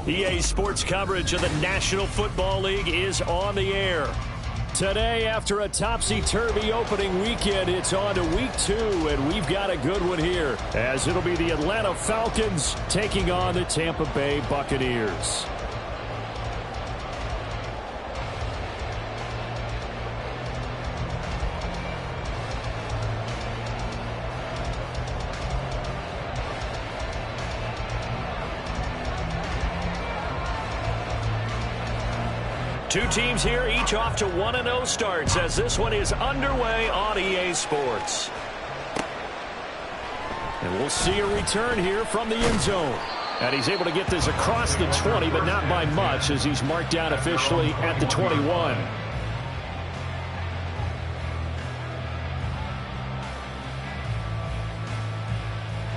EA Sports coverage of the National Football League is on the air. Today, after a topsy-turvy opening weekend, it's on to week 2, and we've got a good one here, as it'll be the Atlanta Falcons taking on the Tampa Bay Buccaneers. Two teams here, each off to 1-0 starts as this one is underway on EA Sports. And we'll see a return here from the end zone. And he's able to get this across the 20, but not by much as he's marked down officially at the 21.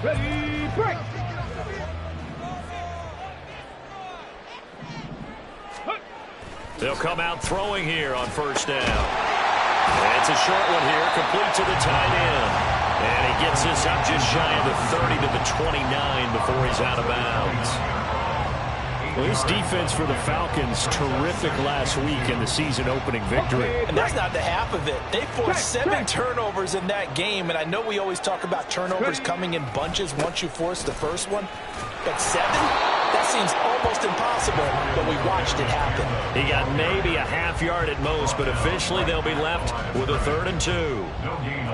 Ready, break! They'll come out throwing here on first down. It's a short one here, complete to the tight end. And he gets this up just shy of the 30 to the 29 before he's out of bounds. Well, his defense for the Falcons, terrific last week in the season-opening victory. And that's not the half of it. They forced 7 turnovers in that game, and I know we always talk about turnovers coming in bunches once you force the first one. But 7? That seems almost impossible, but we watched it happen. He got maybe a half yard at most, but officially they'll be left with a 3rd and 2.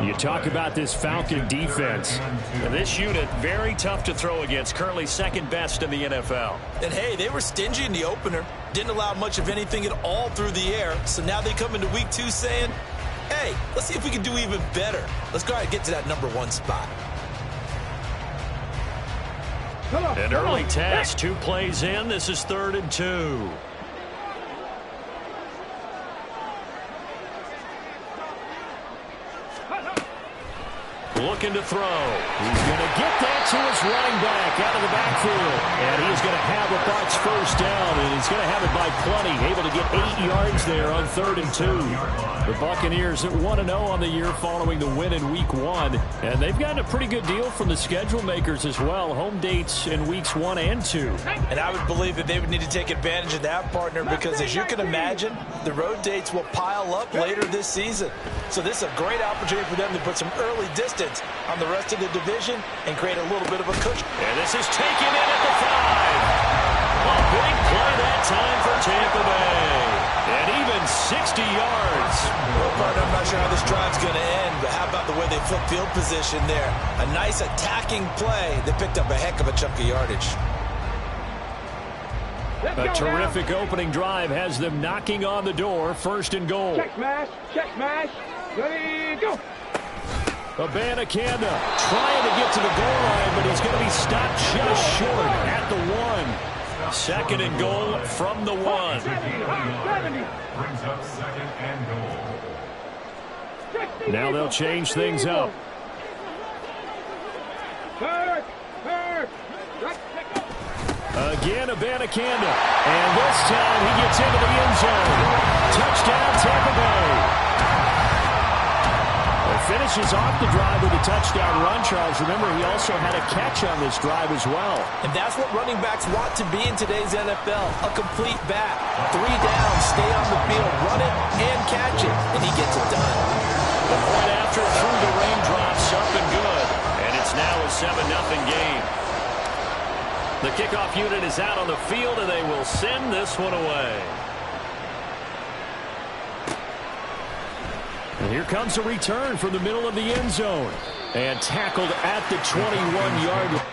You talk about this Falcon defense. And this unit, very tough to throw against, currently 2nd best in the NFL. And hey, they were stingy in the opener, didn't allow much of anything at all through the air, so now they come into week 2 saying, hey, let's see if we can do even better. Let's go ahead and get to that number 1 spot. An early test, 2 plays in. This is 3rd and 2. Looking to throw. He's going to get that to his running back out of the backfield. And he is going to have a Bucs first down, and he's going to have it by plenty. Able to get 8 yards there on 3rd and 2. The Buccaneers at 1-0 on the year following the win in week 1. And they've gotten a pretty good deal from the schedule makers as well. Home dates in weeks 1 and 2. And I would believe that they would need to take advantage of that, partner, because as you can imagine, the road dates will pile up later this season. So this is a great opportunity for them to put some early distance on the rest of the division and create a little bit of a cushion. And this is taken in at the 5. A big play that time for Tampa Bay. And even 60 yards. Well, partner, I'm not sure how this drive's going to end, but how about the way they flip field position there? A nice attacking play that picked up a heck of a chunk of yardage. A terrific opening drive has them knocking on the door. 1st and goal. Check smash, ready, go! Abanikanda trying to get to the goal line, but he's going to be stopped just short at the 1. 2nd and goal from the 1. Brings up 2nd and goal. Now they'll change things up. Again, Abanikanda. And this time he gets into the end zone. Touchdown, Tampa Bay. Finishes off the drive with a touchdown run, Charles. Remember, he also had a catch on this drive as well. And that's what running backs want to be in today's NFL, a complete back. 3 down, stay on the field, run it, and catch it, and he gets it done. The point after through the raindrops, up and good. And it's now a 7-0 game. The kickoff unit is out on the field, and they will send this one away. And here comes a return from the middle of the end zone. And tackled at the 21-yard line.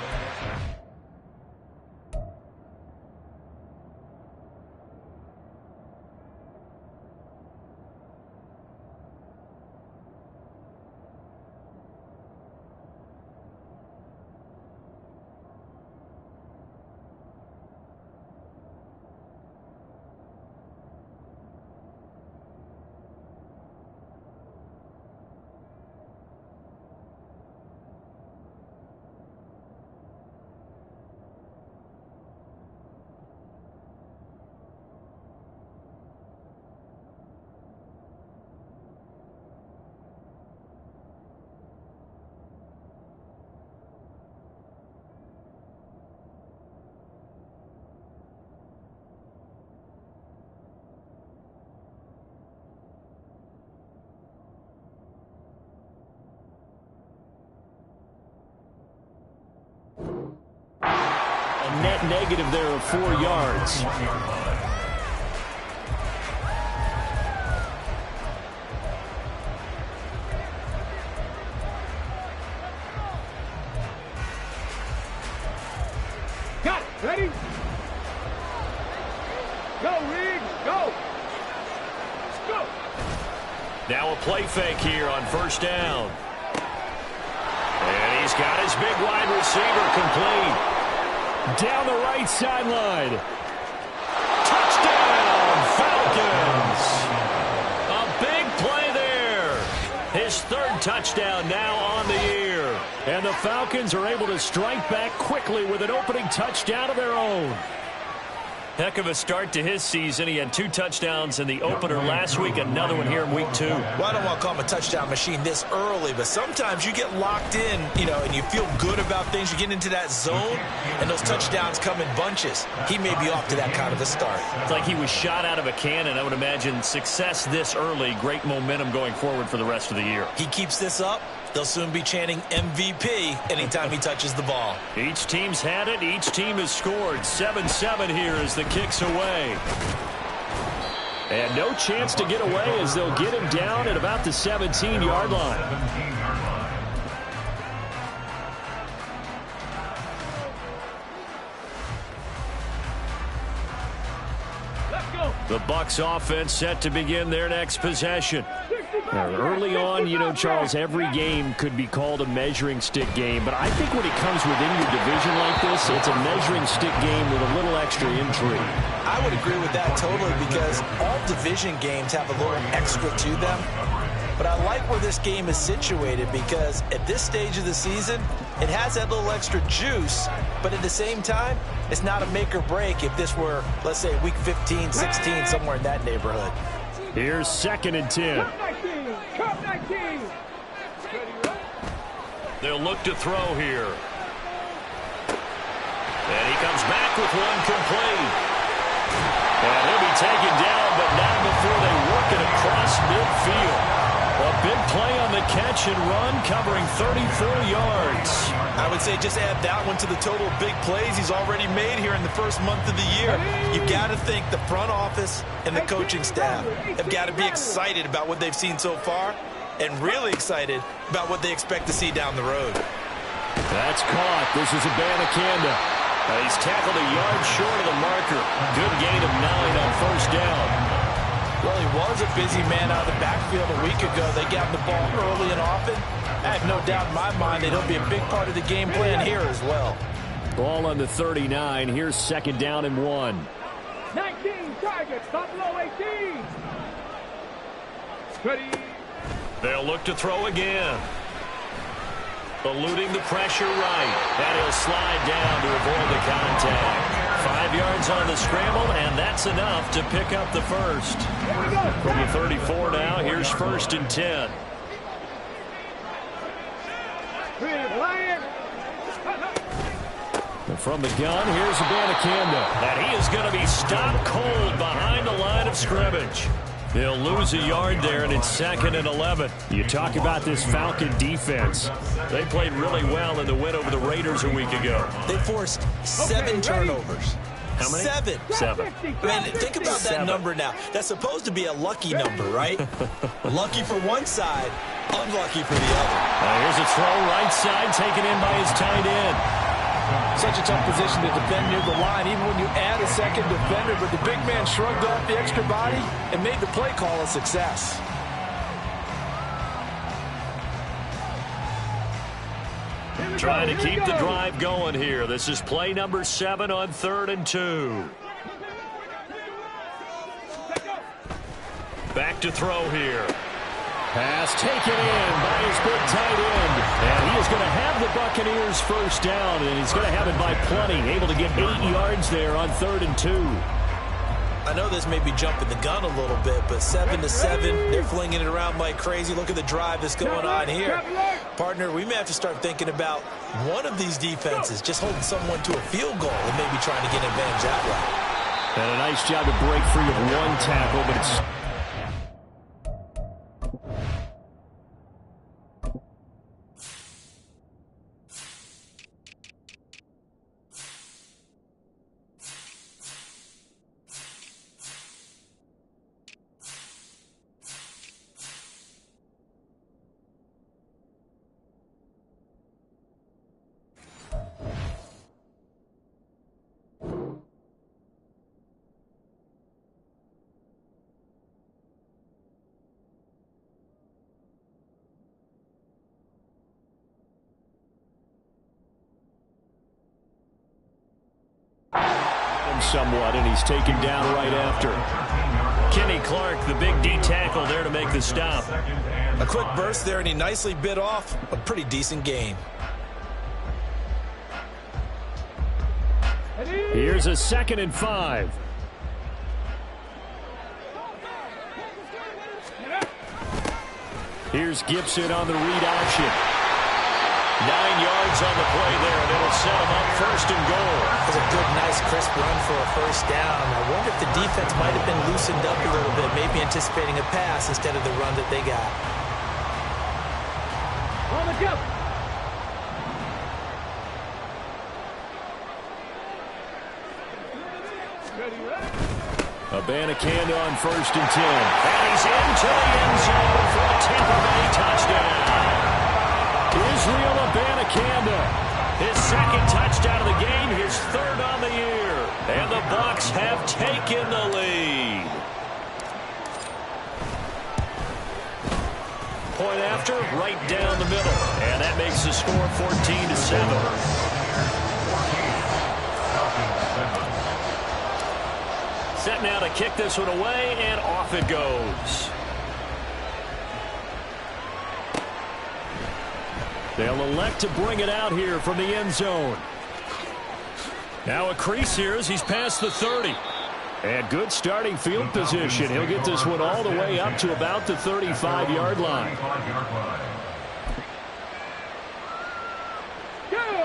net negative there of 4 yards. Got it. Ready? Go, Riggs. Go. Go. Now a play fake here on first down. And he's got his big wide receiver complete. Down the right sideline. Touchdown, Falcons. A big play there. His 3rd touchdown now on the year. And the Falcons are able to strike back quickly with an opening touchdown of their own. Heck of a start to his season. He had 2 touchdowns in the opener last week, another one here in week 2. Well, I don't want to call him a touchdown machine this early, but sometimes you get locked in, and you feel good about things. You get into that zone, and those touchdowns come in bunches. He may be off to that kind of a start. It's like he was shot out of a cannon. I would imagine success this early, great momentum going forward for the rest of the year. He keeps this up, they'll soon be chanting MVP anytime he touches the ball. Each team's had it. Each team has scored. 7-7 here as the kick's away. And no chance to get away as they'll get him down at about the 17-yard line. The Bucs offense set to begin their next possession. Early on, Charles, every game could be called a measuring stick game, but I think when it comes within your division like this, it's a measuring stick game with a little extra intrigue. I would agree with that totally because all division games have a little extra to them. But I like where this game is situated because at this stage of the season, it has that little extra juice, but at the same time, it's not a make or break if this were, let's say, week 15, 16, somewhere in that neighborhood. Here's 2nd and 10. Cup 19. They'll look to throw here. And he comes back with one complete. And he'll be taken down, but not before they work it across midfield. A big play on the catch and run, covering 34 yards. I would say just add that one to the total of big plays he's already made here in the first month of the year. You've got to think the front office and the coaching staff have got to be excited about what they've seen so far and really excited about what they expect to see down the road. That's caught. This is Abanikanda. He's tackled a yard short of the marker. Good gain of 9 on first down. Well, he was a busy man out of the backfield a week ago. They got the ball early and often. I have no doubt in my mind that he'll be a big part of the game plan here as well. Ball on the 39. Here's 2nd down and 1. 19 targets. Buffalo 18. Ready. They'll look to throw again. Eluding the pressure right. And he'll slide down to avoid the contact. 5 yards on the scramble, and that's enough to pick up the first. From the 34 now, here's 1st and 10. And from the gun, here's Abanikanda. And he is going to be stopped cold behind the line of scrimmage. They'll lose a yard there, and it's 2nd and 11. You talk about this Falcon defense. They played really well in the win over the Raiders a week ago. They forced 7 turnovers. How many? 7. 7. Man, think about that 7. number now. That's supposed to be a lucky number, right? Lucky for one side, unlucky for the other. Here's a throw right side taken in by his tight end. Such a tough position to defend near the line, even when you add a second defender. But the big man shrugged off the extra body and made the play call a success. Trying to keep the drive going here. This is play number 7 on 3rd and 2. Back to throw here. Pass taken in by his big tight end. And he is going to have the Buccaneers first down, and he's going to have it by plenty. Able to get 8 yards there on 3rd and 2. I know this may be jumping the gun a little bit, but 7-7, they're flinging it around like crazy. Look at the drive that's going on here. Partner, we may have to start thinking about one of these defenses just holding someone to a field goal and maybe trying to get an advantage that way. And a nice job to break free of one tackle, but it's... somewhat, and he's taken down right after. Kenny Clark, the big D tackle there to make the stop. A quick burst there, and he nicely bit off a pretty decent gain. Here's a 2nd and 5. Here's Gibson on the read option. 9 yards on the play there, and it'll set him up 1st and goal. That was a good, nice, crisp run for a 1st down. I wonder if the defense might have been loosened up a little bit, maybe anticipating a pass instead of the run that they got. On the jump. Abanikanda on 1st and 10. And he's into the end zone for a Tampa Bay touchdown. Israel Abanikanda, his 2nd touchdown of the game, his 3rd on the year. And the Bucs have taken the lead. Point after, right down the middle. And that makes the score 14-7. Set now to kick this one away, and off it goes. They'll elect to bring it out here from the end zone. Now a crease here as he's past the 30. And good starting field position. He'll get this one all the way up to about the 35-yard line.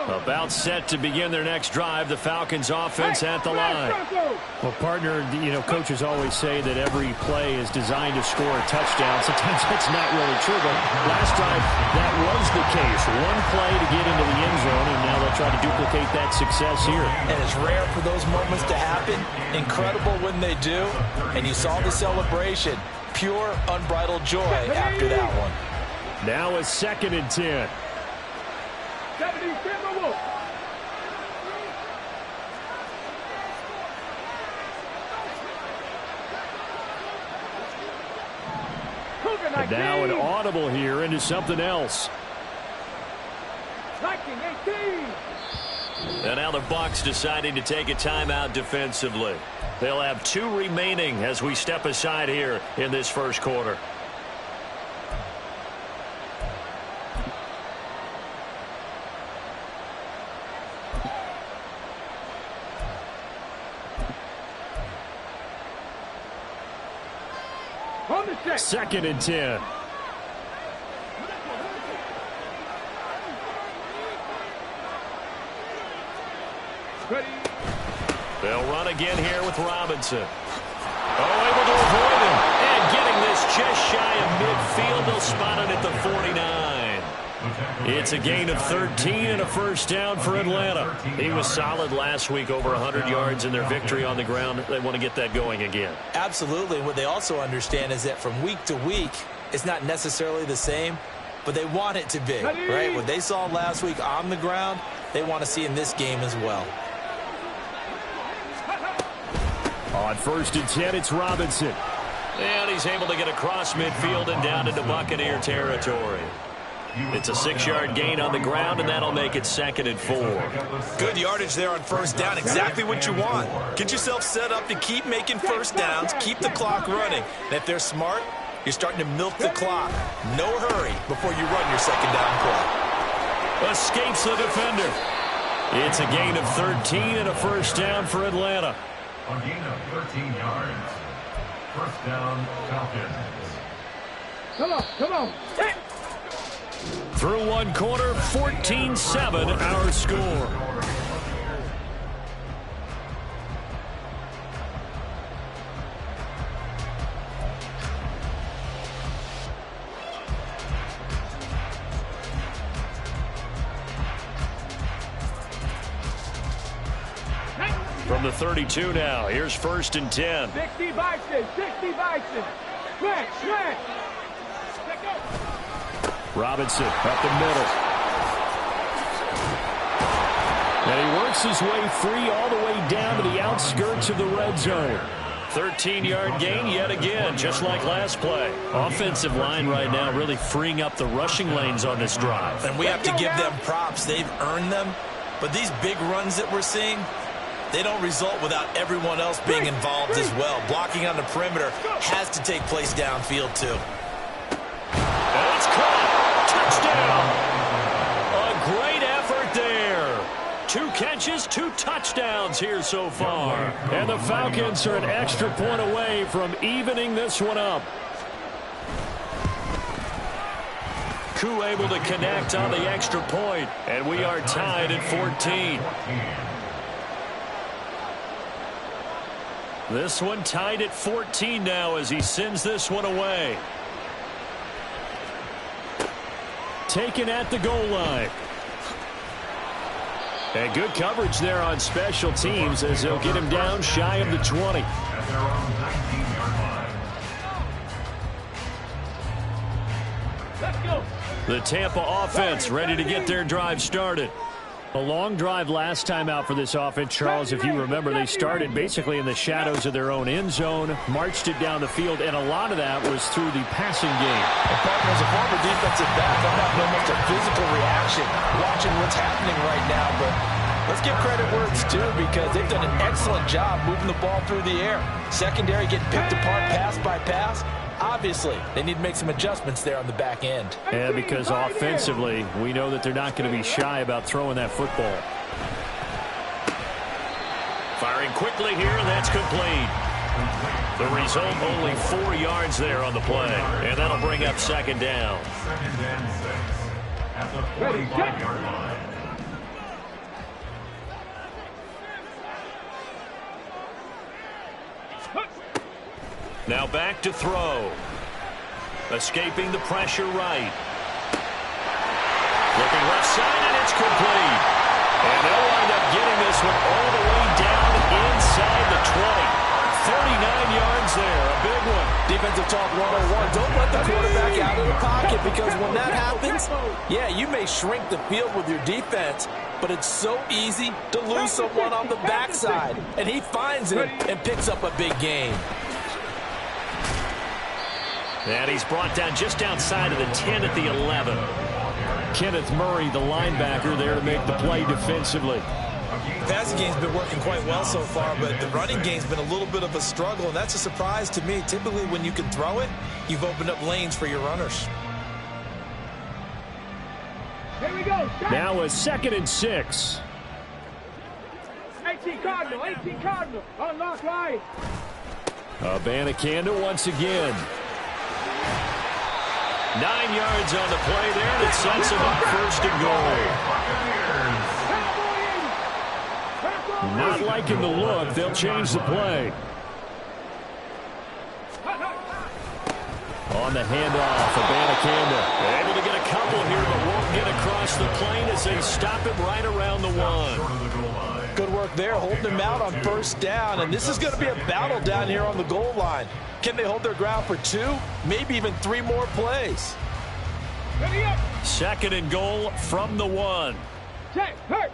About set to begin their next drive. The Falcons offense at the line. Well, partner, coaches always say that every play is designed to score a touchdown. Sometimes that's not really true, but last drive that was the case. One play to get into the end zone, and now they'll try to duplicate that success here. And it's rare for those moments to happen. Incredible when they do. And you saw the celebration. Pure, unbridled joy after that one. Now a 2nd and 10. 70 Timberwolves. And now an audible here into something else. 19-18. And now the Bucs deciding to take a timeout defensively. They'll have 2 remaining as we step aside here in this 1st quarter. On the check. 2nd and 10. Ready. They'll run again here with Robinson. Oh, able to avoid him. And getting this just shy of midfield. They'll spot it at the 49. It's a gain of 13 and a 1st down for Atlanta. He was solid last week, over 100 yards in their victory on the ground. They want to get that going again. Absolutely. What they also understand is that from week to week, it's not necessarily the same, but they want it to be, right? What they saw last week on the ground, they want to see in this game as well. On 1st and 10, it's Robinson. And he's able to get across midfield and down into Buccaneer territory. It's a 6-yard gain on the ground, and that'll make it 2nd and 4. Good yardage there on 1st down. Exactly what you want. Get yourself set up to keep making 1st downs, keep the clock running. And if they're smart, you're starting to milk the clock. No hurry before you run your 2nd down play. Escapes the defender. It's a gain of 13 and a 1st down for Atlanta. A gain of 13 yards. 1st down, Falcons. Come on. Hey. Through one quarter, 14-7 our score. From the 32 now, here's 1st and 10. 60 Bison. Smash. Robinson up the middle. And he works his way free all the way down to the outskirts of the red zone. 13-yard gain yet again, just like last play. Offensive line right now really freeing up the rushing lanes on this drive. And we have to give them props. They've earned them. But these big runs that we're seeing, they don't result without everyone else being involved as well. Blocking on the perimeter has to take place downfield, too. And it's caught. Touchdown. A great effort there. 2 catches, 2 touchdowns here so far. And the Falcons are an extra point away from evening this one up. Koo able to connect on the extra point, and we are tied at 14. This one tied at 14 now as he sends this one away. Taken at the goal line. And good coverage there on special teams as they'll get him down shy of the 20. At their own 19-yard line. Let's go. The Tampa offense ready to get their drive started. A long drive last time out for this offense, Charles. If you remember, they started basically in the shadows of their own end zone, marched it down the field, and a lot of that was through the passing game. And partner, as a former defensive back, I'm having almost a physical reaction watching what's happening right now. But let's give credit where it's due because they've done an excellent job moving the ball through the air. Secondary getting picked apart pass by pass. Obviously, they need to make some adjustments there on the back end. Yeah, because offensively, we know that they're not going to be shy about throwing that football. Firing quickly here, and that's complete. The result, only 4 yards there on the play. And that'll bring up second down. 2nd and 6. At the 45-yard line. Now back to throw. Escaping the pressure right. Looking left side, and it's complete. And they'll wind up getting this one all the way down inside the 20. 39 yards there, a big one. Defensive talk 101. Don't let the quarterback out of the pocket because when that happens, yeah, you may shrink the field with your defense, but it's so easy to lose someone on the backside. And he finds it and picks up a big gain. And he's brought down just outside of the 10 at the 11. Kenneth Murray, the linebacker, there to make the play defensively. The passing game's been working quite well so far, but the running game's been a little bit of a struggle, and that's a surprise to me. Typically, when you can throw it, you've opened up lanes for your runners. Here we go. Now a 2nd and 6. 18 Cardinal. Unlock right. Abanikanda once again. 9 yards on the play there, and it sets him up 1st and goal. Not liking the look. They'll change the play. On the handoff, Abanikanda. Able to get a couple here, but won't get across the plane as they stop him right around the 1. Good work there, holding him out on 1st down, and this is going to be a battle down here on the goal line. Can they hold their ground for 2, maybe even 3 more plays? 2nd and goal from the 1. Check. Hurt.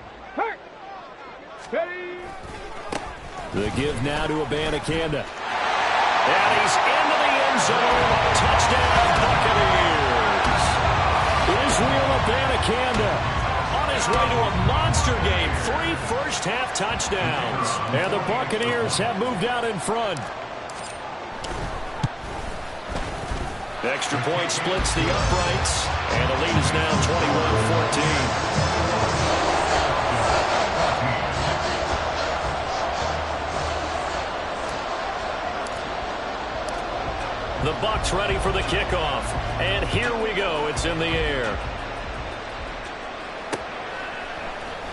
Ready. The give now to Abanikanda. And he's into the end zone. Touchdown, Buccaneers. Israel Abanikanda on his way to a monster game. 3 first-half touchdowns. And the Buccaneers have moved out in front. The extra point splits the uprights, and the lead is now 21-14. The Bucs ready for the kickoff, and here we go. It's in the air.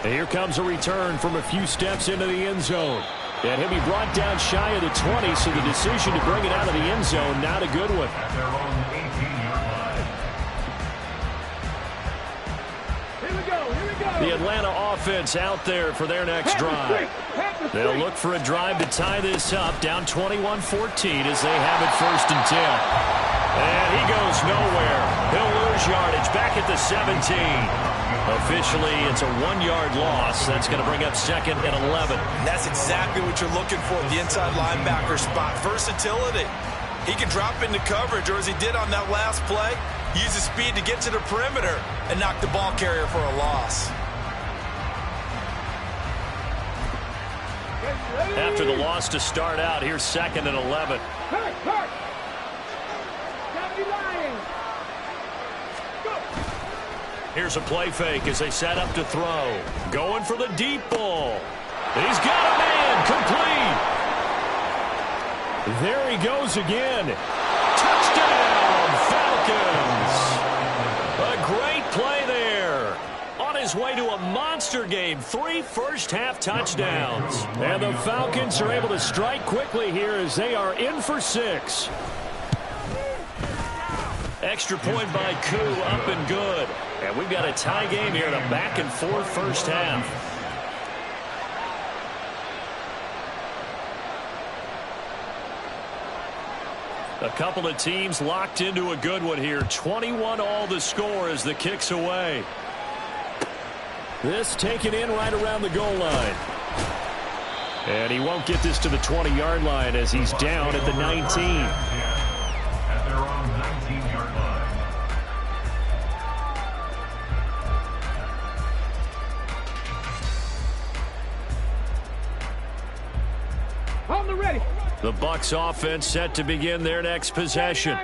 And here comes a return from a few steps into the end zone. And he'll be brought down shy of the 20, so the decision to bring it out of the end zone, not a good one. At their own 18-yard line. Here we go. The Atlanta offense out there for their next drive. They'll look for a drive to tie this up, down 21-14 as they have it 1st and 10. And he goes nowhere. He'll lose yardage back at the 17. Officially, it's a 1-yard loss. That's going to bring up 2nd and 11. And that's exactly what you're looking for at the inside linebacker spot. Versatility. He can drop into coverage, or as he did on that last play, use his speed to get to the perimeter and knock the ball carrier for a loss. After the loss to start out, here's 2nd and 11. Hurt, hurt. Gotta be lying. Go. Here's a play fake as they set up to throw. Going for the deep ball. He's got a man. Complete. There he goes again. Touchdown, Falcons. A great play there. On his way to a monster game. 3 first-half touchdowns. And the Falcons are able to strike quickly here as they are in for 6. Extra point by Koo, up and good. And we've got a tie game here in a back-and-forth first half. A couple of teams locked into a good one here. 21 all the score as the kick's away. This taken in right around the goal line. And he won't get this to the 20-yard line as he's down at the 19. At their own 19-yard line. On the ready. The Bucs offense set to begin their next possession.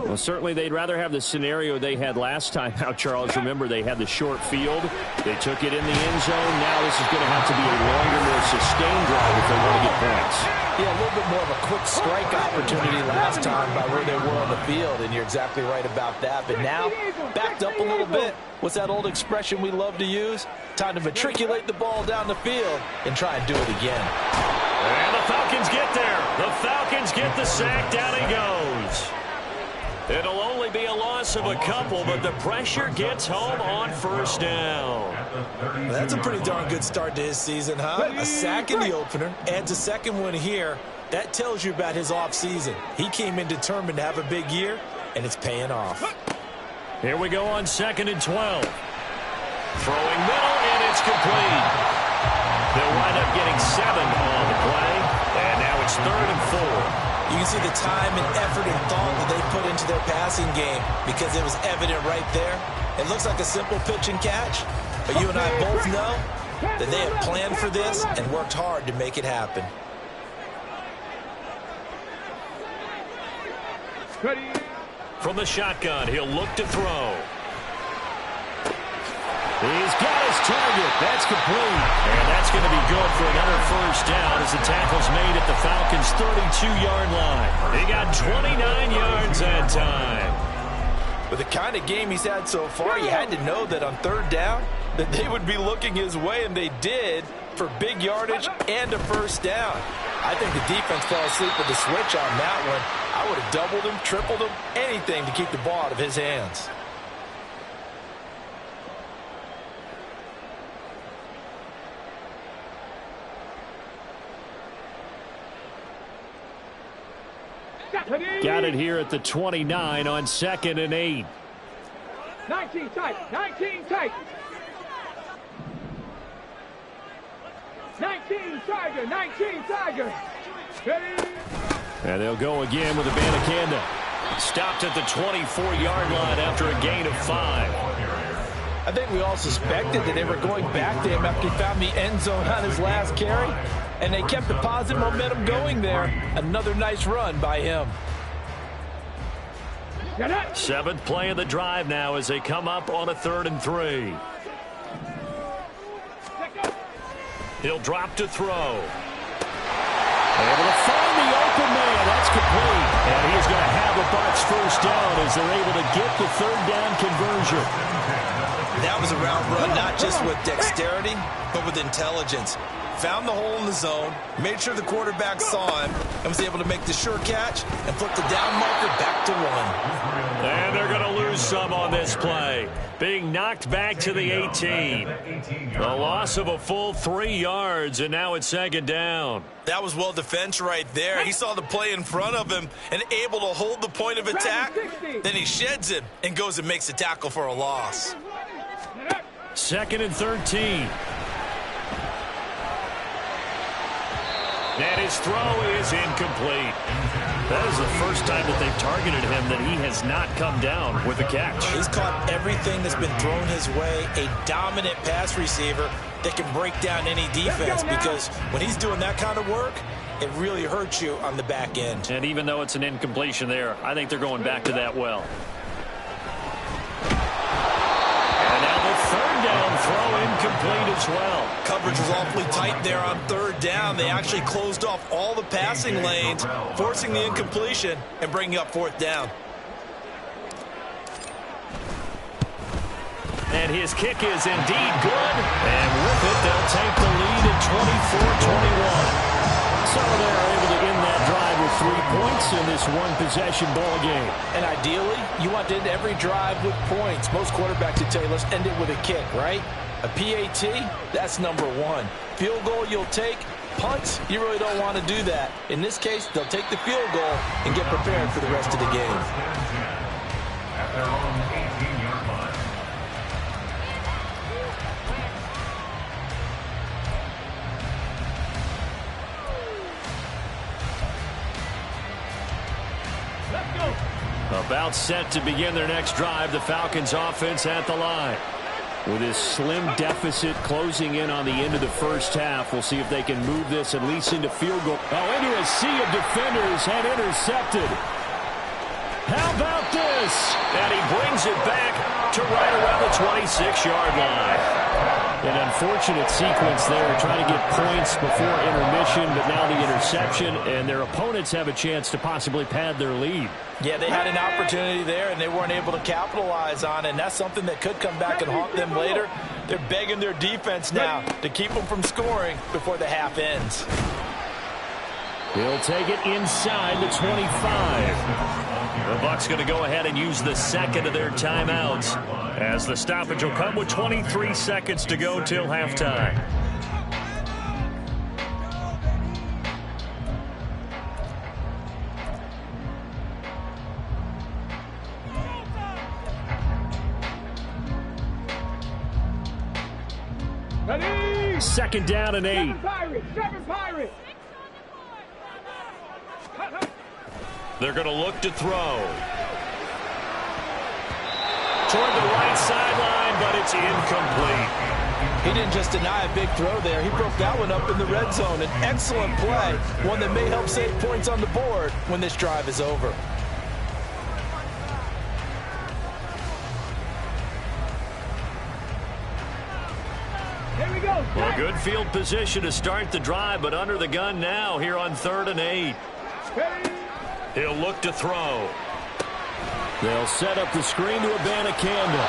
Well, certainly they'd rather have the scenario they had last time out, Charles. Remember, they had the short field. They took it in the end zone. Now this is going to have to be a longer, more sustained drive if they want to get points. Yeah, a little bit more of a quick strike opportunity last time by where they were on the field, and you're exactly right about that. But now, backed up a little bit. What's that old expression we love to use? Time to matriculate the ball down the field and try and do it again. And the Falcons get there. The Falcons get the sack. Down he goes. It'll only be a loss of a couple, but the pressure gets home on first down. Well, that's a pretty darn good start to his season, huh? A sack in the opener, adds a second one here. That tells you about his offseason. He came in determined to have a big year, and it's paying off. Here we go on 2nd and 12. Throwing middle, and it's complete. They'll wind up getting 7 on the play, and now it's 3rd and 4. You can see the time and effort and thought that they put into their passing game because it was evident right there. It looks like a simple pitch and catch, but you and I both know that they have planned for this and worked hard to make it happen. From the shotgun, he'll look to throw. He's got his target. That's complete. And that's going to be good for another first down as the tackle's made at the Falcons' 32-yard line. He got 29 yards that time. With the kind of game he's had so far, you had to know that on 3rd down that they would be looking his way, and they did for big yardage and a first down. I think the defense fell asleep with the switch on that one. I would have doubled him, tripled him, anything to keep the ball out of his hands. Got it here at the 29 on 2nd and 8. 19 tight. 19 tight. 19 Tiger. 19 Tiger. Ready. And they'll go again with a Banacanda. Stopped at the 24-yard line after a gain of 5. I think we all suspected that they were going back to him after he found the end zone on his last carry, and they kept the positive momentum going there. Another nice run by him. 7th play of the drive now as they come up on a 3rd and 3. He'll drop to throw. Able to find the open man. That's complete. And he's going to have a Bucs first down as they're able to get the 3rd down conversion. That was a route run, not just with dexterity, but with intelligence. Found the hole in the zone, made sure the quarterback saw him, and was able to make the sure catch and flip the down marker back to 1. And they're going to lose some on this play. Being knocked back to the 18. A loss of a full 3 yards, and now it's 2nd down. That was well defense right there. He saw the play in front of him and able to hold the point of attack. Then he sheds him and goes and makes a tackle for a loss. 2nd and 13. And his throw is incomplete. That is the first time that they've targeted him that he has not come down with a catch. He's caught everything that's been thrown his way. A dominant pass receiver that can break down any defense, because when he's doing that kind of work, it really hurts you on the back end. And even though it's an incompletion there, I think they're going back to that well. And now the third down throw incomplete as well. Coverage was awfully tight there on third down. They actually closed off all the passing lanes, forcing the incompletion and bringing up fourth down. And his kick is indeed good. And with it, they'll take the lead at 24-21. So they're able to end that drive with 3 points in this one-possession ball game. And ideally, you want to end every drive with points. Most quarterbacks would tell you, let's end it with a kick, right? A PAT, that's number one. Field goal you'll take. Punts, you really don't want to do that. In this case, they'll take the field goal and get prepared for the rest of the game. At their own 18-yard line. About set to begin their next drive, the Falcons offense at the line. With this slim deficit closing in on the end of the first half, we'll see if they can move this at least into field goal. Oh, into a sea of defenders and intercepted. How about this? And he brings it back to right around the 26-yard line. An unfortunate sequence there, trying to get points before intermission, but now the interception, and their opponents have a chance to possibly pad their lead. Yeah, they had an opportunity there, and they weren't able to capitalize on it, and that's something that could come back and haunt them later. They're begging their defense now to keep them from scoring before the half ends. He'll take it inside the 25. The Bucs going to go ahead and use the second of their timeouts, as the stoppage will come with 23 seconds to go till halftime. Ready? Second down and 8. Seven Pirates. They're going to look to throw. Toward the right sideline, but it's incomplete. He didn't just deny a big throw there. He broke that one up in the red zone. An excellent play, one that may help save points on the board when this drive is over. Here we go. Well, good field position to start the drive, but under the gun now here on 3rd and 8. He'll look to throw. They'll set up the screen to Abanikanda.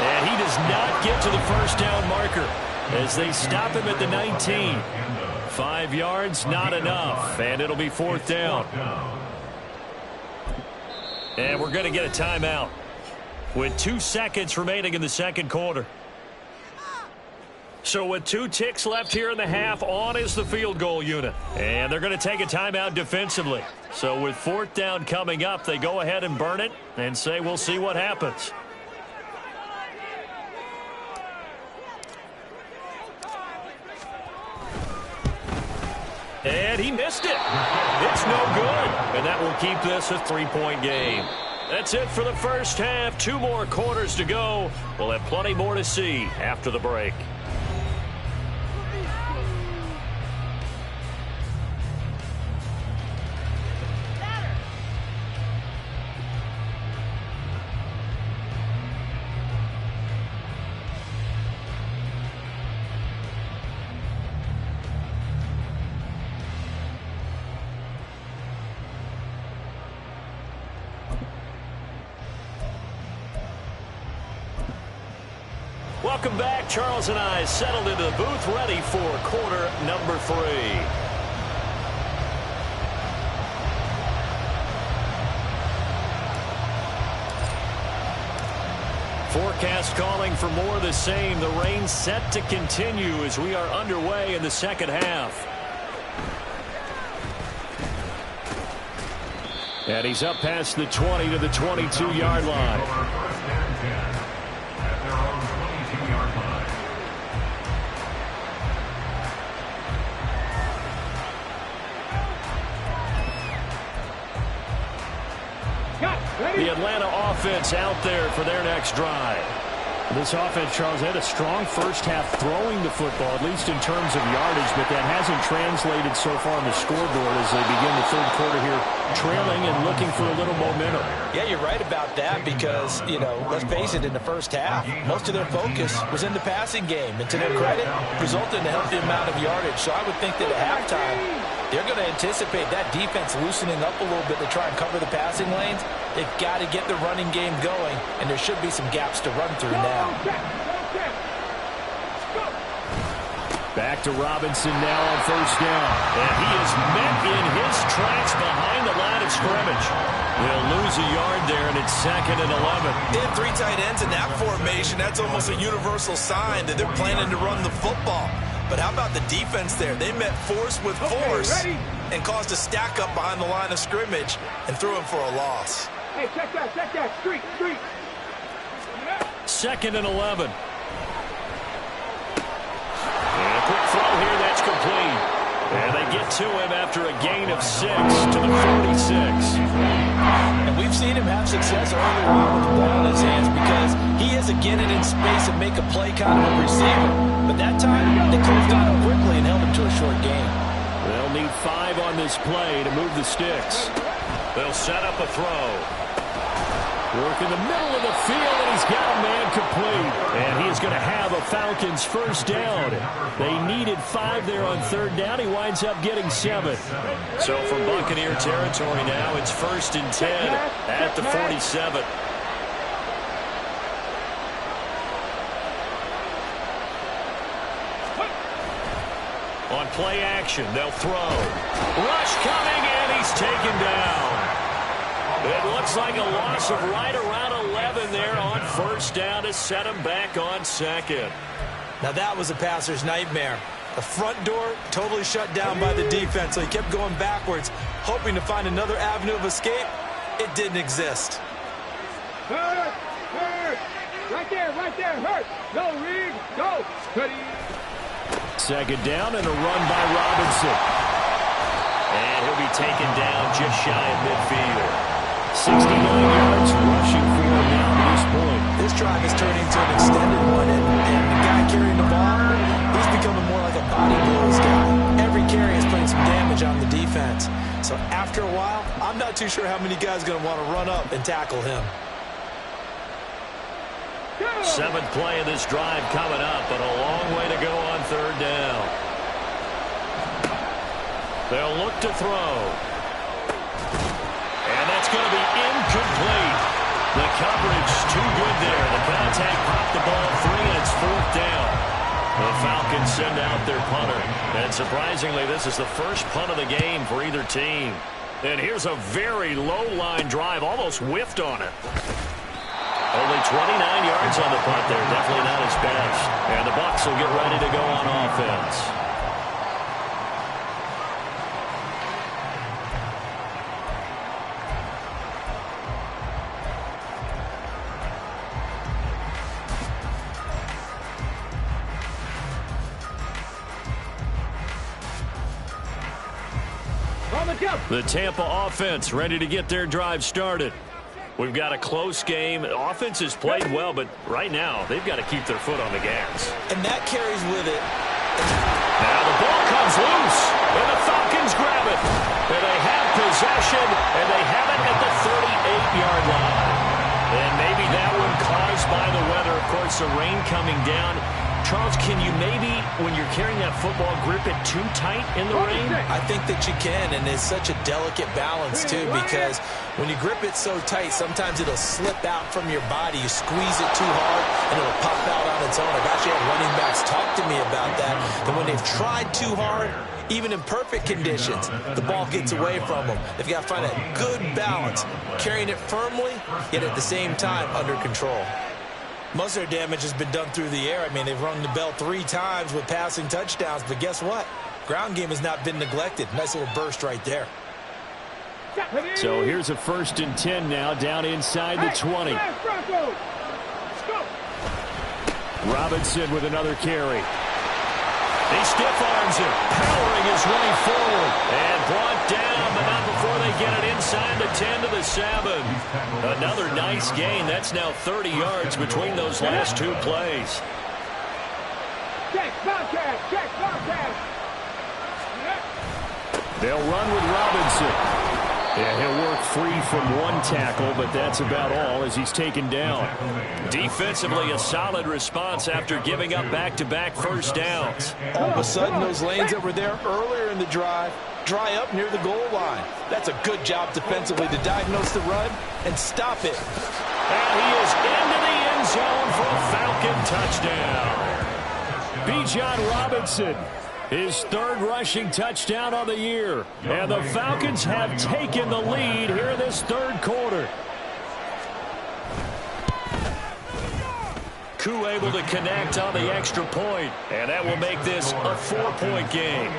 And he does not get to the first down marker as they stop him at the 19. 5 yards, not enough, and it'll be 4th down. And we're going to get a timeout with 2 seconds remaining in the second quarter. So with 2 ticks left here in the half, on is the field goal unit. And they're going to take a timeout defensively. So with 4th down coming up, they go ahead and burn it and say we'll see what happens. And he missed it. It's no good. And that will keep this a 3-point game. That's it for the first half. 2 more quarters to go. We'll have plenty more to see after the break. Welcome back. Charles and I settled into the booth, ready for quarter number 3. Forecast calling for more of the same. The rain set to continue as we are underway in the second half. And he's up past the 20 to the 22-yard line. The Atlanta offense out there for their next drive. This offense, Charles, had a strong first half throwing the football, at least in terms of yardage, but that hasn't translated so far on the scoreboard as they begin the third quarter here, trailing and looking for a little momentum. Yeah, you're right about that because, you know, let's face it, in the first half, most of their focus was in the passing game. And to their credit, resulted in a healthy amount of yardage. So I would think that at halftime, they're going to anticipate that defense loosening up a little bit to try and cover the passing lanes. They've got to get the running game going, and there should be some gaps to run through now. Back to Robinson now on first down. And he is met in his tracks behind the line of scrimmage. They'll lose a yard there, and it's 2nd and 11. They have 3 tight ends in that formation. That's almost a universal sign that they're planning to run the football. But how about the defense there? They met force with force and caused a stack up behind the line of scrimmage and threw him for a loss. Hey, check that. Street. 2nd and 11. And a quick throw here, that's complete. And they get to him after a gain of 6 to the 46. And we've seen him have success early on with the ball in his hands because he is a get it in space and make a play kind of a receiver. But that time, they closed on him quickly and held him to a short gain. They'll need 5 on this play to move the sticks. They'll set up a throw. Work in the middle of the field, and he's got a man complete. And he is going to have a Falcons first down. They needed 5 there on third down. He winds up getting 7. So from Buccaneer territory now, it's 1st and 10 at the 47. On play action, they'll throw. Rush coming, and he's taken down. It looks like a loss of right around 11 there on first down to set him back on 2nd. Now that was a passer's nightmare. The front door totally shut down by the defense, so he kept going backwards, hoping to find another avenue of escape. It didn't exist. Hurt. Right there, hurt. No, Reed, go. Ready. 2nd down and a run by Robinson. And he'll be taken down just shy of midfield. 69 yards rushing for him now to this point. This drive has turned into an extended one, and the guy carrying the ball, he's becoming more like a body blows guy. Every carry is putting some damage on the defense. So after a while, I'm not too sure how many guys are going to want to run up and tackle him. 7th play of this drive coming up, but a long way to go on third down. They'll look to throw. And that's going to be incomplete. The coverage too good there. The contact popped the ball free, and it's 4th down. The Falcons send out their punter. And surprisingly, this is the first punt of the game for either team. And here's a very low-line drive, almost whiffed on it. Only 29 yards on the punt there. Definitely not his best. And the Bucs will get ready to go on offense. The Tampa offense ready to get their drive started. We've got a close game. Offense has played well, but right now they've got to keep their foot on the gas. And that carries with it. Now the ball comes loose, and the Falcons grab it. And they have possession, and they have it at the 38-yard line. And maybe that one caused by the weather. Of course, the rain coming down. Charles, can you maybe, when you're carrying that football, grip it too tight in the rain? I think that you can, and it's such a delicate balance, too, because when you grip it so tight, sometimes it'll slip out from your body. You squeeze it too hard, and it'll pop out on its own. I've actually had running backs talk to me about that when they've tried too hard, even in perfect conditions, the ball gets away from them. They've got to find a good balance, carrying it firmly, yet at the same time under control. Most of their damage has been done through the air. I mean, they've rung the bell 3 times with passing touchdowns, but guess what? Ground game has not been neglected. Nice little burst right there. So here's a 1st and 10 now, down inside the 20. Robinson with another carry. He stiff arms it, powering his way forward, and brought down, but not before before they get it inside the 10 to the 7. Another nice gain. That's now 30 yards between those last two plays. Check, contact, check, contact. They'll run with Robinson. Yeah, he'll work free from one tackle, but that's about all as he's taken down. Defensively, a solid response after giving up back-to-back first downs. All of a sudden, those lanes that were there earlier in the drive dry up near the goal line. That's a good job defensively to diagnose the run and stop it. And he is into the end zone for a Falcon touchdown. Bijan Robinson, his third rushing touchdown on the year. And the Falcons have taken the lead here in this third quarter. Koo able to connect on the extra point, and that will make this a 4-point game.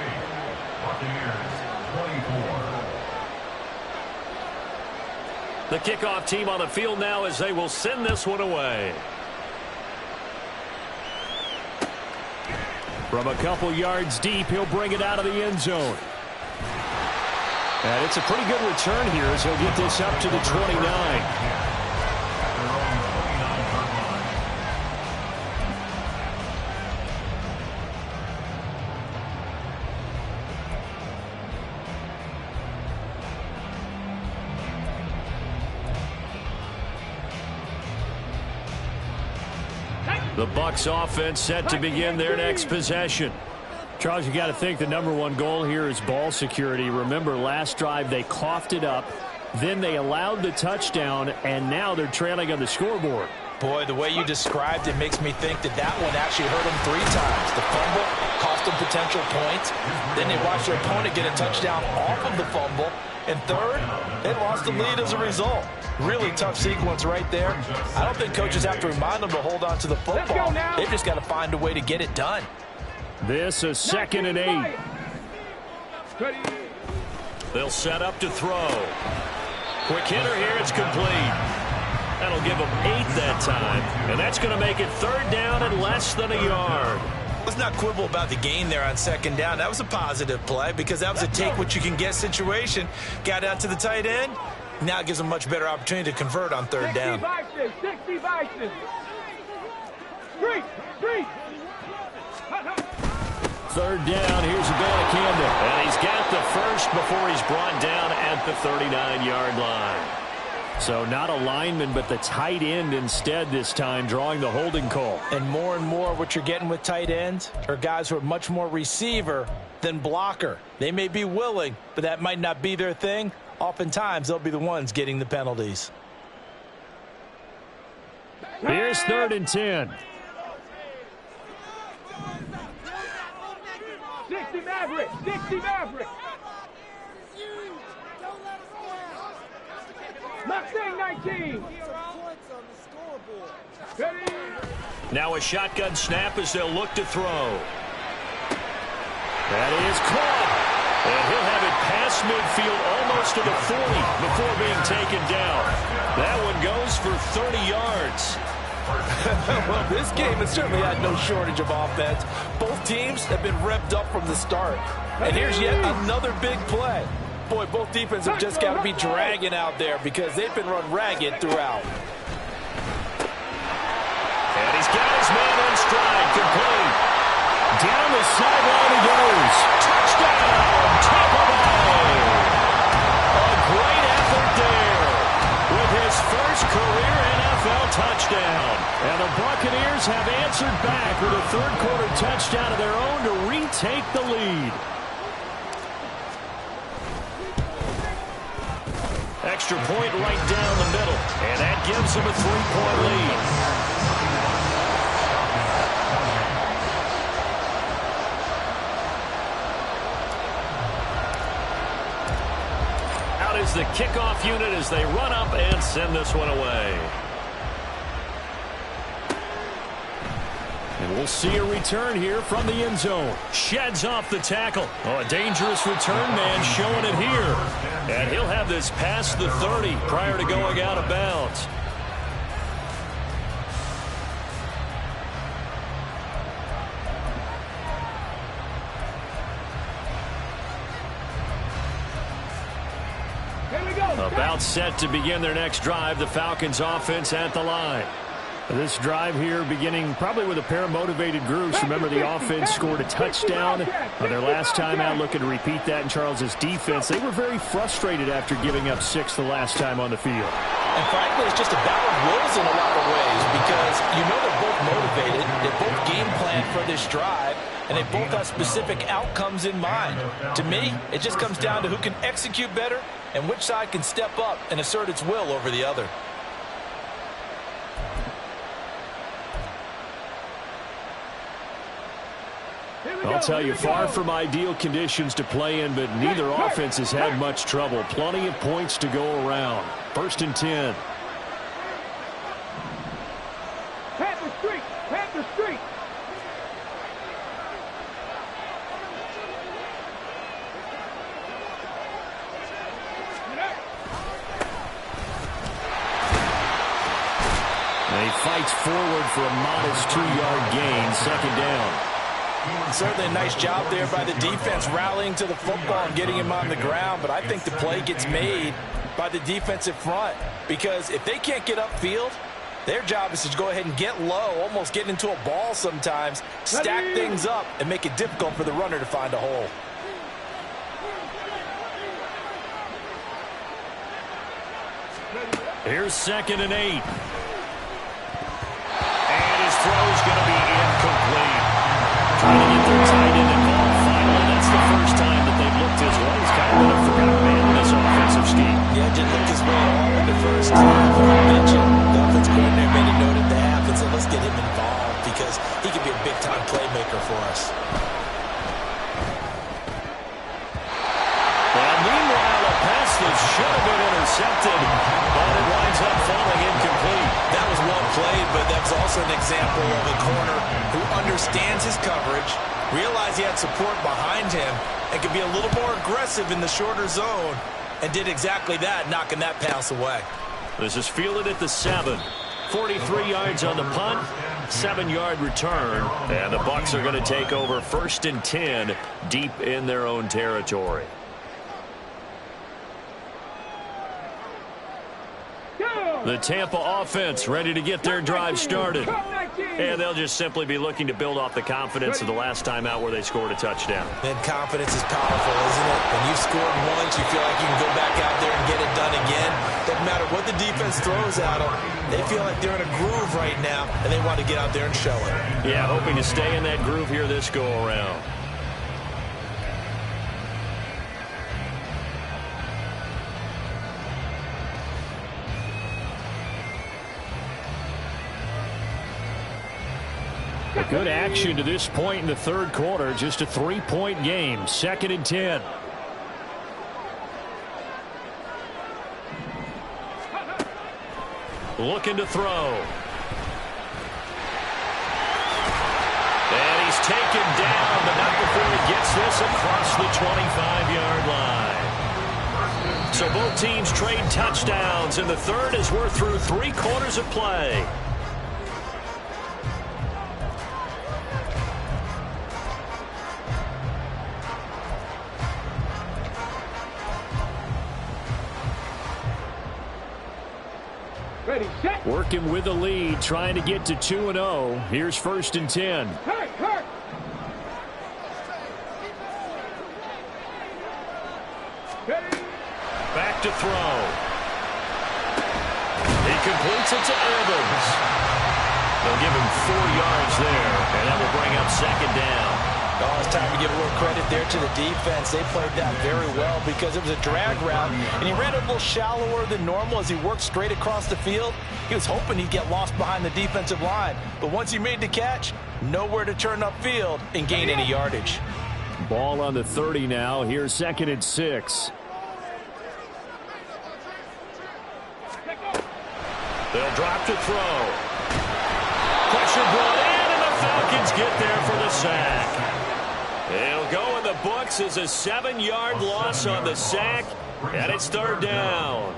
The kickoff team on the field now as they will send this one away. From a couple yards deep, he'll bring it out of the end zone. And it's a pretty good return here as he'll get this up to the 29. The Bucs offense set to begin their next possession. Charles, you got to think the #1 goal here is ball security. Remember, last drive they coughed it up, then they allowed the touchdown, and now they're trailing on the scoreboard. Boy, the way you described it makes me think that that one actually hurt them 3 times. The fumble cost them potential points. Then they watched their opponent get a touchdown off of the fumble. And third, they lost the lead as a result. Really tough sequence right there. I don't think coaches have to remind them to hold on to the football. They've just got to find a way to get it done. This is 2nd and 8. They'll set up to throw. Quick hitter here. It's complete. That'll give them 8 that time. And that's going to make it 3rd down and less than a yard. Let's not quibble about the gain there on 2nd down. That was a positive play because that was a take-what-you-can-get situation. Got out to the tight end. Now it gives them a much better opportunity to convert on 3rd down. 60 Bison. Street. 3rd down. Here's Abanikanda. And he's got the first before he's brought down at the 39-yard line. So not a lineman, but the tight end instead this time, drawing the holding call. And more what you're getting with tight ends are guys who are much more receiver than blocker. They may be willing, but that might not be their thing. Oftentimes, they'll be the ones getting the penalties. Here's 3rd and 10. 60 Maverick. 60 Maverick. Mustang 19. Now a shotgun snap as they'll look to throw. That is caught. And he'll have it past midfield almost to the 40 before being taken down. That one goes for 30 yards. Well, this game has certainly had no shortage of offense. Both teams have been revved up from the start. And here's yet another big play. Boy, both defenses have just got to be dragging out there because they've been run ragged throughout. And he's got his man on stride, complete. Down the sideline he goes. Touchdown, Tampa Bay. A great effort there with his first career NFL touchdown. And the Buccaneers have answered back with a 3rd quarter touchdown of their own to retake the lead. Extra point right down the middle, and that gives them a 3-point lead. Out is the kickoff unit as they run up and send this one away. And we'll see a return here from the end zone. Sheds off the tackle. Oh, a dangerous return man showing it here. And he'll have this past the 30 prior to going out of bounds. About set to begin their next drive, the Falcons offense at the line. This drive here beginning probably with a pair of motivated groups. Remember, the offense scored a touchdown on their last time out, looking to repeat that in Charles's defense. They were very frustrated after giving up 6 the last time on the field. And frankly, it's just a battle of wills in a lot of ways because you know they're both motivated, they both game plan for this drive, and they both have specific outcomes in mind. To me, it just comes down to who can execute better and which side can step up and assert its will over the other. I'll tell you, far from ideal conditions to play in, but neither offense has had much trouble. Plenty of points to go around. 1st and 10. Panther Street! Panther Street! And he fights forward for a modest 2-yard gain. 2nd down. Certainly a nice job there by the defense rallying to the football and getting him on the ground, but I think the play gets made by the defensive front because if they can't get upfield, their job is to go ahead and get low, almost get into a ball sometimes, stack things up, and make it difficult for the runner to find a hole. Here's 2nd and 8. And his throw's going to be incomplete. Trying to get their tight end involved finally. That's the first time that they've looked his way. He's kind of been a forgotten man in this offensive scheme. Yeah, didn't look his way at all in the first time. I mentioned the offense coordinator made a note at the half and said, let's get him involved because he could be a big-time playmaker for us. Well, meanwhile, a pass that should have been intercepted, but it winds up falling incomplete. That was well played, but that's also an example of a corner who understands his coverage, realized he had support behind him, and could be a little more aggressive in the shorter zone, and did exactly that, knocking that pass away. This is fielded at the 7. 43 yards on the punt, 7-yard return, and the Bucs are going to take over 1st and 10 deep in their own territory. The Tampa offense ready to get their drive started. And they'll just simply be looking to build off the confidence of the last time out where they scored a touchdown. And confidence is powerful, isn't it? When you've scored once, you feel like you can go back out there and get it done again. Doesn't matter what the defense throws at them. They feel like they're in a groove right now, and they want to get out there and show it. Yeah, hoping to stay in that groove here this go-around. A good action to this point in the 3rd quarter. Just a 3-point game. 2nd and 10. Looking to throw. And he's taken down, but not before he gets this across the 25-yard line. So both teams trade touchdowns, and the 3rd as we're through 3 quarters of play. Ready, set. Working with the lead, trying to get to 2-0. Here's 1st and 10. Hurt, hurt. Ready. Back to throw. He completes it to Evans. They'll give him 4 yards there, and that will bring up 2nd down. Oh, it's time to give a little credit there to the defense. They played that very well because it was a drag route, and he ran a little shallower than normal as he worked straight across the field. He was hoping he'd get lost behind the defensive line, but once he made the catch, nowhere to turn upfield and gain any yardage. Ball on the 30 now. Here's 2nd and 6. They'll drop to throw. Pressure brought in, and the Falcons get there for the sack. It'll go in the books as a 7-yard loss on the sack, and it's 3rd down.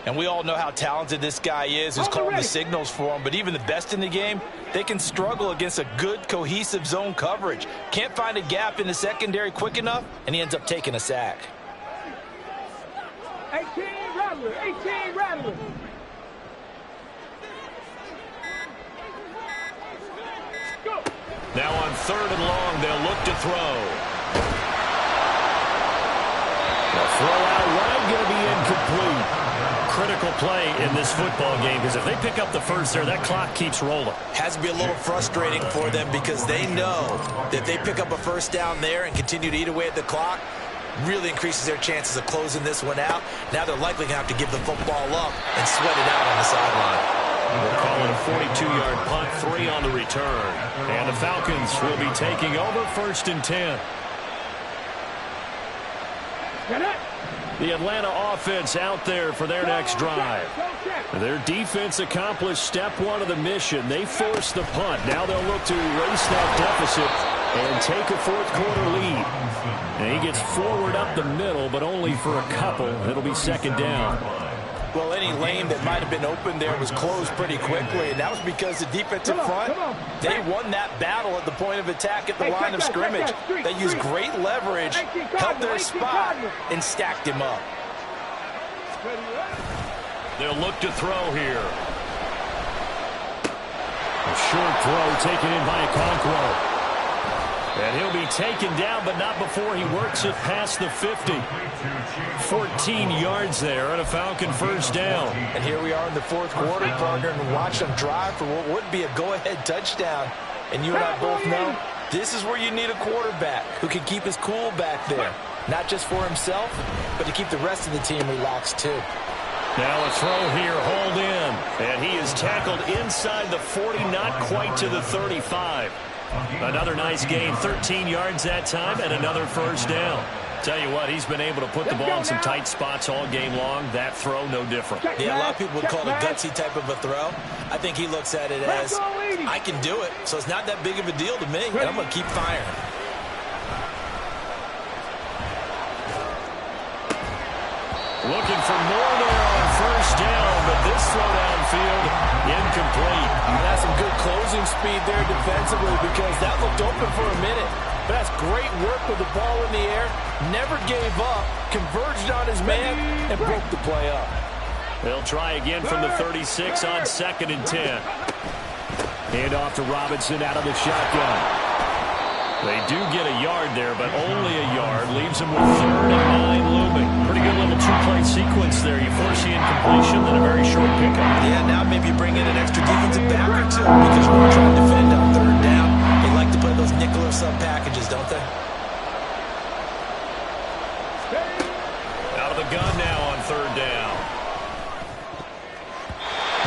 And we all know how talented this guy is, who's calling the signals for him. But even the best in the game, they can struggle against a good, cohesive zone coverage. Can't find a gap in the secondary quick enough, and he ends up taking a sack. 18, rally. Rattler. 18 Rattler. Go. Now on 3rd and long, they'll look to throw. The throw out wide going to be incomplete. Critical play in this football game, because if they pick up the first there, that clock keeps rolling. Has to be a little frustrating for them because they know that they pick up a first down there and continue to eat away at the clock, really increases their chances of closing this one out. Now they're likely going to have to give the football up and sweat it out on the sideline. We'll call it a 42-yard punt, 3 on the return. And the Falcons will be taking over 1st and 10. The Atlanta offense out there for their next drive. Their defense accomplished step 1 of the mission. They forced the punt. Now they'll look to erase that deficit and take a 4th quarter lead. And he gets forward up the middle, but only for a couple. It'll be 2nd down. Well, any lane that might have been open there was closed pretty quickly, and that was because the defensive front, they won that battle at the point of attack at the line of scrimmage. They used great leverage, held their spot, and stacked him up. They'll look to throw here. A short throw taken in by Okonkwo. And he'll be taken down, but not before he works it past the 50. 14 yards there on a Falcon first down. And here we are in the 4th quarter, partner, and watch them drive for what would be a go-ahead touchdown. And you and I both know this is where you need a quarterback who can keep his cool back there. Not just for himself, but to keep the rest of the team relaxed too. Now a throw here, hold in. And he is tackled inside the 40, not quite to the 35. Another nice gain, 13 yards that time, and another first down. Tell you what, he's been able to put the ball in some tight spots all game long. That throw, no different. Yeah, a lot of people would call it a gutsy type of a throw. I think he looks at it as, I can do it, so it's not that big of a deal to me, and I'm going to keep firing. Looking for more there on first down, but this throw downfield, incomplete. That's some good closing speed there defensively because that looked open for a minute. But that's great work with the ball in the air. Never gave up, converged on his man, and broke the play up. They'll try again from the 36 on 2nd and 10. Hand off to Robinson out of the shotgun. They do get a yard there, but only a yard. Leaves them with 3rd and 9 looming. Pretty good little 2-play sequence there. You force the incompletion, then a very short pickup. Yeah, now maybe bring in an extra defensive back or two because when we're trying to defend on 3rd down, they like to play those nickel or sub packages, don't they? Out of the gun now on 3rd down.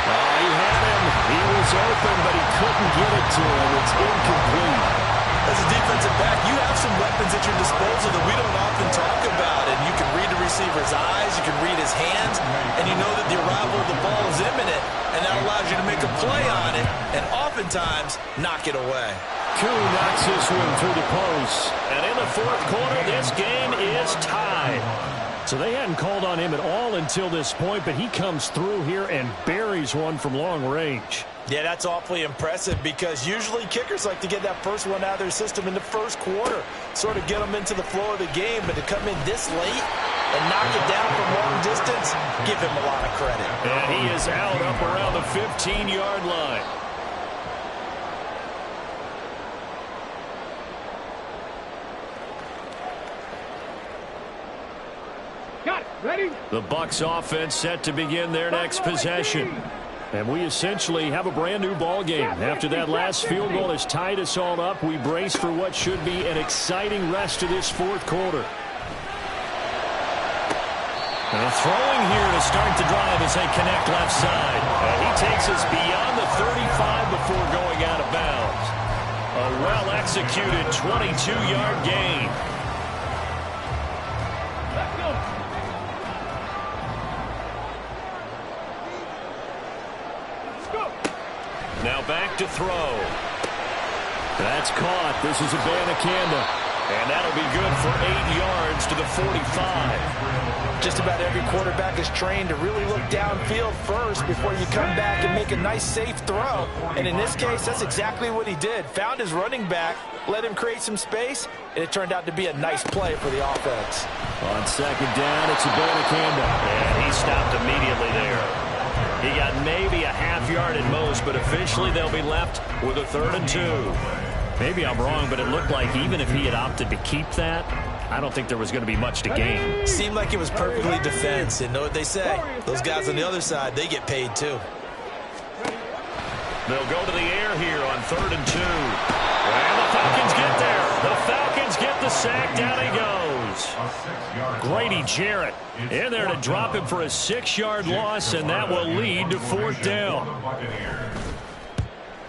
Oh, he had him. He was open, but he couldn't get it to him. It's incomplete. As a defensive back, you have some weapons at your disposal that we don't often talk about, and you can read the receiver's eyes, you can read his hands, and you know that the arrival of the ball is imminent, and that allows you to make a play on it, and oftentimes knock it away. Koo knocks this one through the post, and in the 4th quarter, this game is tied. So they hadn't called on him at all until this point, but he comes through here and buries one from long range. Yeah, that's awfully impressive because usually kickers like to get that first one out of their system in the 1st quarter, sort of get them into the flow of the game, but to come in this late and knock it down from long distance, give him a lot of credit. And he is out up around the 15-yard line. Got it. Ready? The Bucs offense set to begin their next possession. And we essentially have a brand new ball game. After that last field goal has tied us all up, we brace for what should be an exciting rest of this 4th quarter. And throwing here to start the drive as they connect left side. And he takes us beyond the 35 before going out of bounds. A well-executed 22-yard gain. Let's go. Now back to throw. That's caught. This is Abanikanda. And that'll be good for 8 yards to the 45. Just about every quarterback is trained to really look downfield first before you come back and make a nice, safe throw. And in this case, that's exactly what he did. Found his running back, let him create some space, and it turned out to be a nice play for the offense. On second down, it's a Campbell. And he stopped immediately there. He got maybe a half yard at most, but officially they'll be left with a 3rd and 2. Maybe I'm wrong, but it looked like even if he had opted to keep that, I don't think there was going to be much to gain. Seemed like it was perfectly defense. And know what they say? Those guys on the other side, they get paid too. They'll go to the air here on 3rd and 2. And the Falcons get there. The Falcons get the sack. Down he goes. Grady Jarrett in there to drop him for a 6-yard loss, and that will lead to 4th down.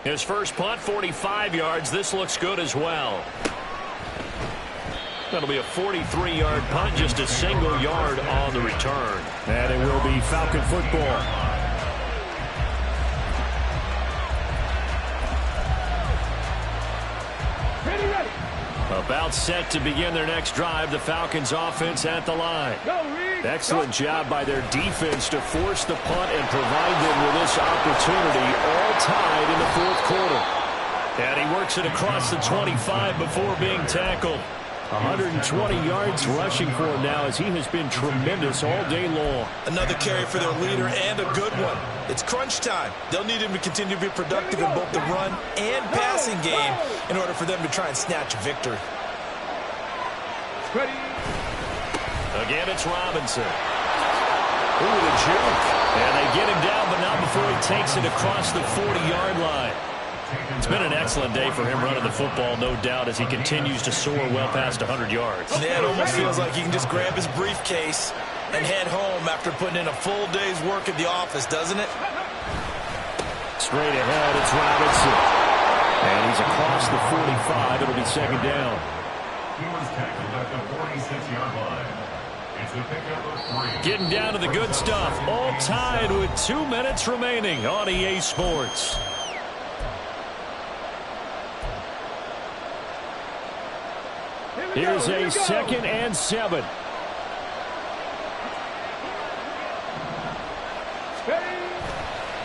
His first punt, 45 yards. This looks good as well. That'll be a 43-yard punt, just a single yard on the return. And it will be Falcon football. About set to begin their next drive. The Falcons offense at the line. Excellent job by their defense to force the punt and provide them with this opportunity, all tied in the 4th quarter. And he works it across the 25 before being tackled. 120 yards rushing for him now, as he has been tremendous all day long. Another carry for their leader, and a good one. It's crunch time. They'll need him to continue to be productive in both the run and passing game in order for them to try and snatch a victory. Again, it's Robinson. Ooh, the juke. And they get him down, but not before he takes it across the 40-yard line. It's been an excellent day for him running the football, no doubt, as he continues to soar well past 100 yards. Yeah, it almost feels like he can just grab his briefcase and head home after putting in a full day's work at the office, doesn't it? Straight ahead, it's Robinson. And he's across the 45. It'll be 2nd down. He was tackled at the 46-yard line. It's a pickup of 3. Getting down to the good stuff. All tied with 2 minutes remaining on EA Sports. Here's a 2nd and 7.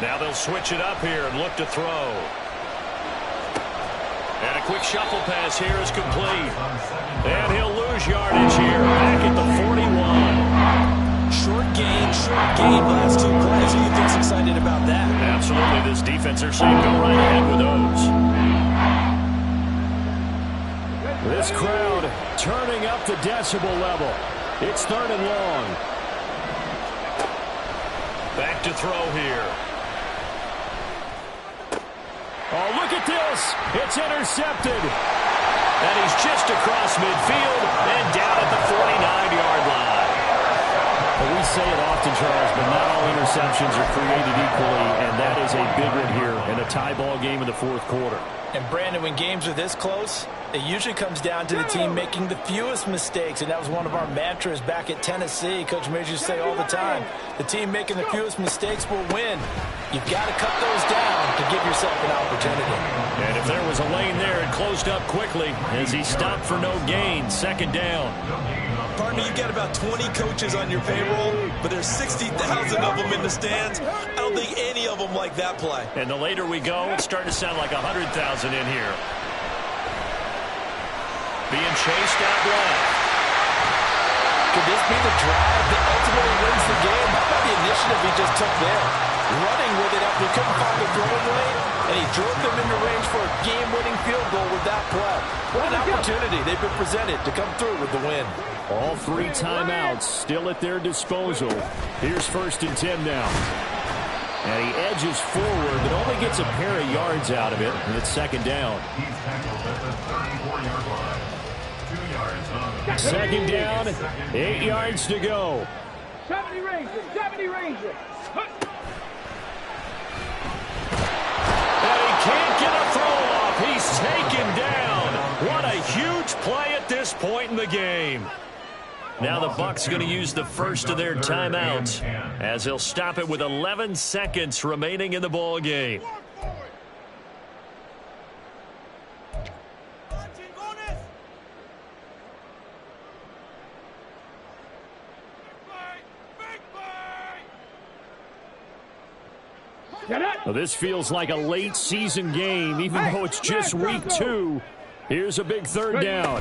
Now they'll switch it up here and look to throw. And a quick shuffle pass here is complete. And he'll lose yardage here, back at the 41. Short gain, last 2 plays. Who do you think's excited about that? Absolutely, this defense, they're saying go right ahead with those. This crowd turning up the decibel level. It's 3rd and long. Back to throw here. Oh, look at this. It's intercepted. And he's just across midfield and down at the 49-yard line. Well, we say it often, Charles, but not all interceptions are created equally, and that is a big one here in a tie ball game in the 4th quarter. And, Brandon, when games are this close, it usually comes down to the team making the fewest mistakes, and that was one of our mantras back at Tennessee. Coach Major used to say all the time, the team making the fewest mistakes will win. You've got to cut those down to give yourself an opportunity. And if there was a lane there, it closed up quickly as he stopped for no gain. 2nd down. Partner, you've got about 20 coaches on your payroll, but there's 60,000 of them in the stands. I don't think any of them like that play. And the later we go, it's starting to sound like 100,000 in here. Being chased out left. Could this be the drive that ultimately wins the game? How about the initiative he just took there? Running with it after he couldn't find the throwing lane, and he drove them into range for a game-winning field goal with that play. What an opportunity they've been presented to come through with the win. All 3 timeouts still at their disposal. Here's 1st and 10 now. And he edges forward, but only gets a pair of yards out of it, and it's 2nd down. He's tackled at the 34-yard line. 2 yards on the 2nd down, 8 yards to go. 70 Rangers, 70 Rangers. And he can't get a throw off. He's taken down. What a huge play at this point in the game. Now the Bucs going to use the first of their timeouts as they'll stop it with 11 seconds remaining in the ball game. Well, this feels like a late season game, even though it's just week 2. Here's a big third down.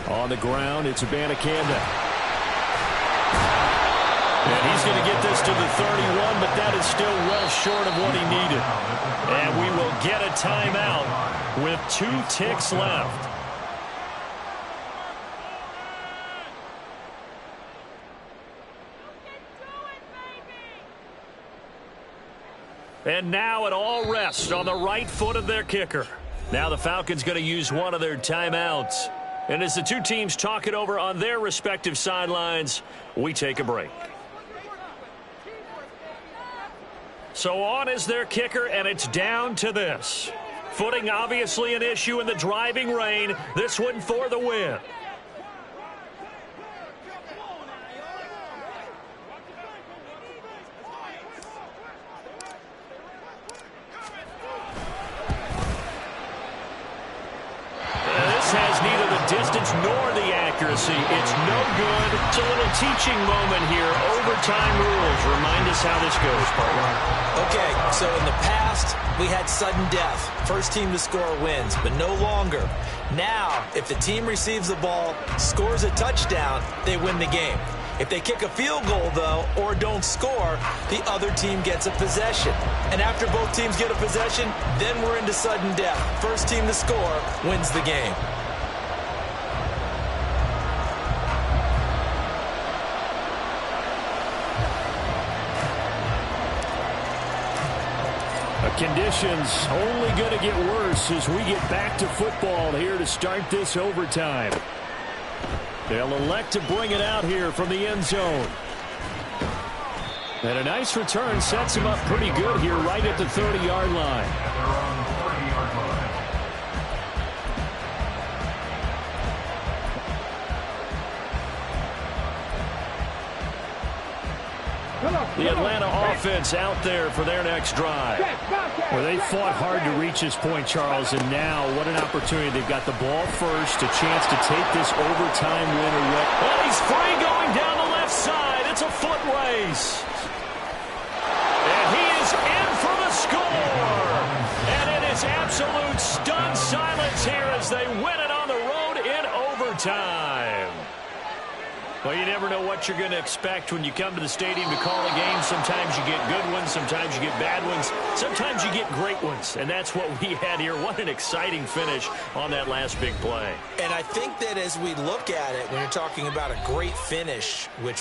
On the ground, it's Abanikanda. And he's going to get this to the 31, but that is still well short of what he needed. And we will get a timeout with 2 ticks left. And now it all rests on the right foot of their kicker. Now the Falcons going to use one of their timeouts. And as the two teams talk it over on their respective sidelines, we take a break. So on is their kicker, and it's down to this. Footing obviously an issue in the driving rain. This one for the win. Has neither the distance nor the accuracy. It's no good. It's a little teaching moment here. Overtime rules. Remind us how this goes, partner. Okay, so in the past, we had sudden death. First team to score wins, but no longer. Now, if the team receives the ball, scores a touchdown, they win the game. If they kick a field goal, though, or don't score, the other team gets a possession. And after both teams get a possession, then we're into sudden death. First team to score wins the game. Conditions only going to get worse as we get back to football here to start this overtime. They'll elect to bring it out here from the end zone. And a nice return sets him up pretty good here right at the 30-yard line. The Atlanta offense out there for their next drive. Well, they fought hard to reach this point, Charles, and now what an opportunity. They've got the ball first, a chance to take this overtime win away. Well, he's free going down the left side. It's a foot race. And he is in for the score. And it is absolute stunned silence here as they win it on the road in overtime. Well, you never know what you're going to expect when you come to the stadium to call a game. Sometimes you get good ones. Sometimes you get bad ones. Sometimes you get great ones. And that's what we had here. What an exciting finish on that last big play. And I think that as we look at it, when you're talking about a great finish, which